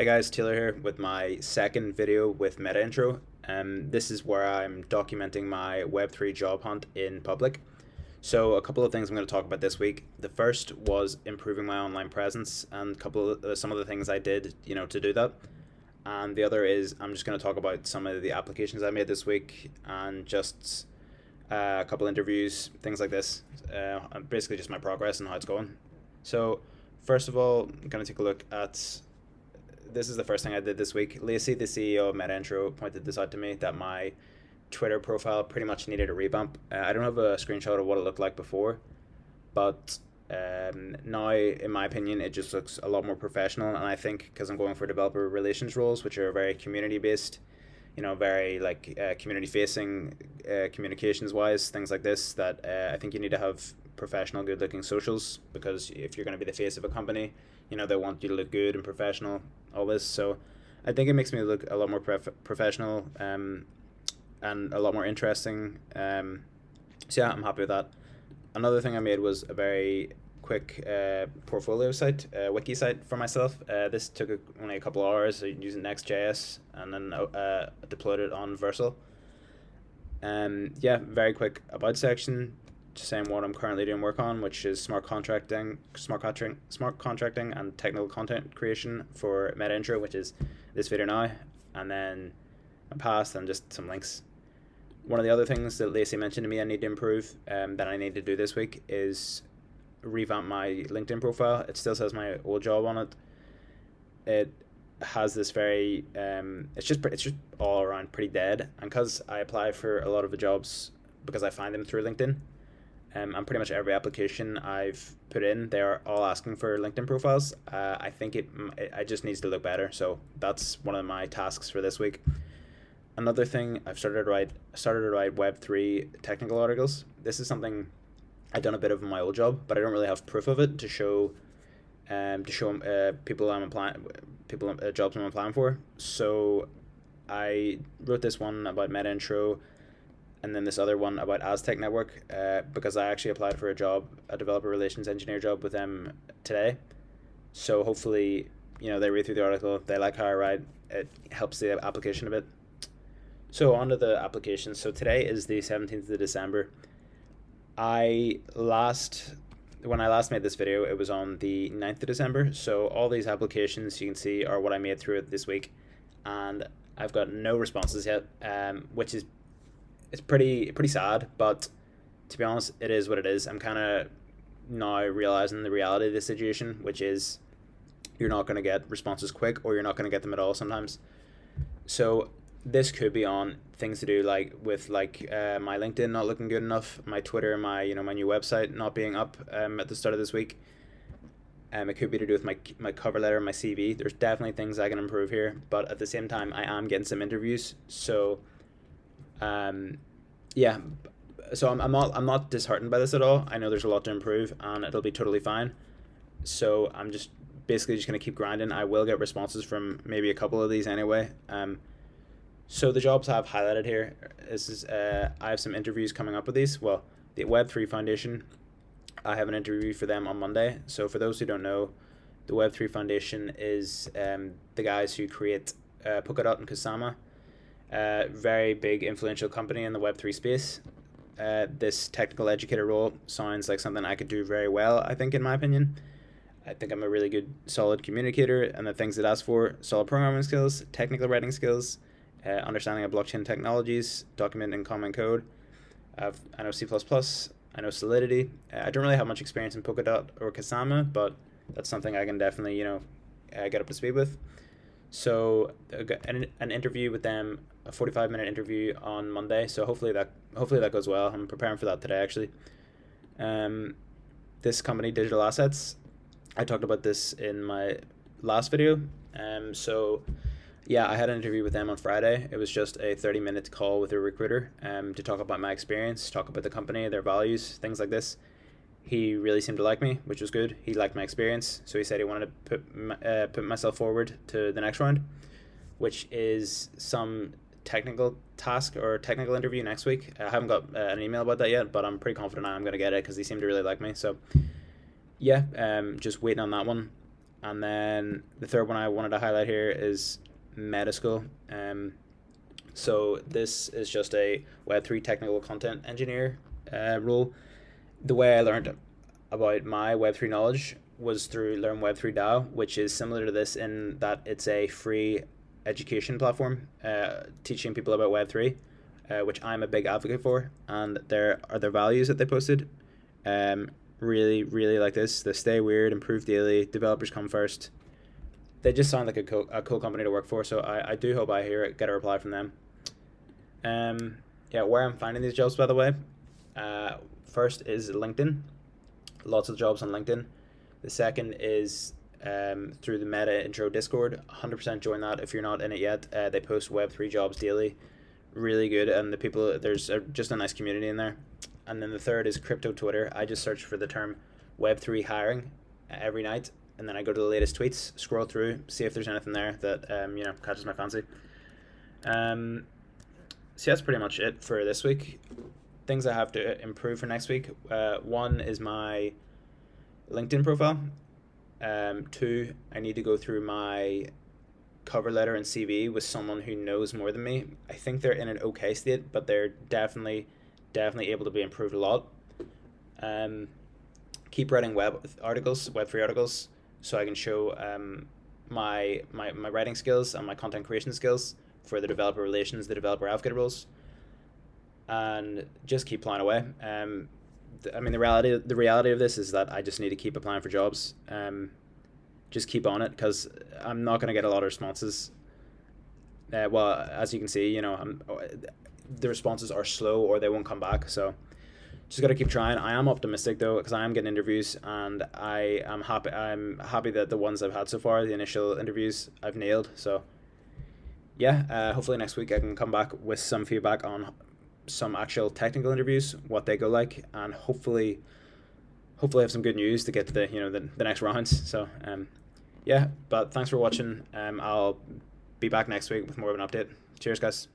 Hey guys, Taylor here with my second video with Metaintro. This is where I'm documenting my Web3 job hunt in public. So a couple of things I'm going to talk about this week. The first was improving my online presence and some of the things I did, to do that. And the other is I'm just going to talk about some of the applications I made this week and just a couple interviews, things like this. Basically just my progress and how it's going. So first of all, I'm going to take a look at this is the first thing I did this week. Lacey, the CEO of Metaintro, pointed this out to me that my Twitter profile pretty much needed a revamp. I don't have a screenshot of what it looked like before, but now, in my opinion, it just looks a lot more professional. And I think because I'm going for developer relations roles, which are very community based, very like community facing, communications wise, things like this, that I think you need to have professional, good looking socials, because if you're going to be the face of a company, they want you to look good and professional, all this. So I think it makes me look a lot more professional and a lot more interesting. So yeah, I'm happy with that. Another thing I made was a very quick portfolio site, wiki site for myself. This took only a couple hours using Next.js, and then deployed it on Versal. Yeah, very quick about section, just saying what I'm currently doing work on, which is smart contracting, and technical content creation for Metaintro, which is this video now, and then my past and just some links. One of the other things that Lacey mentioned to me I need to improve, that I need to do this week, is revamp my LinkedIn profile. It still says my old job on it. It has this very it's just all around pretty dead, and because I apply for a lot of the jobs because I find them through LinkedIn, and pretty much every application I've put in, they are all asking for LinkedIn profiles. I think it just needs to look better, so that's one of my tasks for this week. Another thing, I've started to write Web3 technical articles. This is something I've done a bit of in my old job, but I don't really have proof of it to show jobs I'm applying for. So I wrote this one about Metaintro, and then this other one about Aztec Network, because I actually applied for a developer relations engineer job with them today. So hopefully, they read through the article, they like how I write, it helps the application a bit. So on to the application. So today is the 17th of December. When I last made this video, it was on the 9th of December. So all these applications you can see are what I made through it this week, and I've got no responses yet, which is it's pretty sad, but to be honest, it is what it is. I'm kind of now realizing the reality of the situation, which is you're not going to get responses quick, or you're not going to get them at all sometimes. So this could be on things to do with my LinkedIn not looking good enough, my Twitter, my my new website not being up at the start of this week. It could be to do with my cover letter, my CV. There's definitely things I can improve here, but at the same time, I am getting some interviews. So yeah, so I'm not disheartened by this at all. I know there's a lot to improve, and it'll be totally fine. So I'm just basically just gonna keep grinding. I will get responses from maybe a couple of these anyway. So the jobs I've highlighted here is I have some interviews coming up with these. Well, the Web3 Foundation, I have an interview for them on Monday. So for those who don't know, the Web3 Foundation is the guys who create Polkadot and Kusama. Very big influential company in the Web3 space. This technical educator role sounds like something I could do very well, I think, in my opinion. I think I'm a really good, solid communicator, and the things it asks for: solid programming skills, technical writing skills, understanding of blockchain technologies, documenting common code. I know C++, I know Solidity. I don't really have much experience in Polkadot or Kusama, but that's something I can definitely, get up to speed with. So an interview with them, a 45-minute interview on Monday. So hopefully that goes well. I'm preparing for that today, actually. This company, Digital Assets, I talked about this in my last video. So yeah, I had an interview with them on Friday. It was just a 30-minute call with a recruiter to talk about my experience, talk about the company, their values, things like this. He really seemed to like me, which was good. He liked my experience, so he said he wanted to put myself forward to the next round, which is some technical task or technical interview next week. I haven't got an email about that yet, but I'm pretty confident I'm going to get it because he seemed to really like me. So yeah, just waiting on that one. And then the third one I wanted to highlight here is Metaschool. So this is just a Web3 technical content engineer role. The way I learned about my Web3 knowledge was through Learn Web3 DAO, which is similar to this in that it's a free education platform teaching people about Web3, which I'm a big advocate for. And there are their values that they posted. Really, really like this. The stay weird, improve daily, developers come first. They just sound like a cool company to work for, so I do hope I get a reply from them. Yeah, where I'm finding these jobs, by the way, first is LinkedIn. Lots of jobs on LinkedIn. The second is through the Metaintro Discord. 100% join that if you're not in it yet. They post Web3 jobs daily. Really good, and there's just a nice community in there. And then the third is crypto Twitter. I just search for the term Web3 hiring every night, and then I go to the latest tweets, scroll through, see if there's anything there that catches my fancy. So that's pretty much it for this week. Things I have to improve for next week. One is my LinkedIn profile. Two, I need to go through my cover letter and CV with someone who knows more than me. I think they're in an okay state, but they're definitely able to be improved a lot. Keep writing Web3 articles, so I can show my writing skills and my content creation skills for the developer relations, the developer advocate roles, and just keep plowing away. I mean, the reality of this is that I just need to keep applying for jobs. Just keep on it, because I'm not going to get a lot of responses. Well, as you can see, the responses are slow or they won't come back. So just got to keep trying. I am optimistic though, because I am getting interviews, and I am happy. I'm happy that the ones I've had so far, the initial interviews, I've nailed. So yeah, hopefully next week I can come back with some feedback on some actual technical interviews, what they go like, and hopefully have some good news to get to the next rounds. So yeah, but thanks for watching. I'll be back next week with more of an update. Cheers, guys.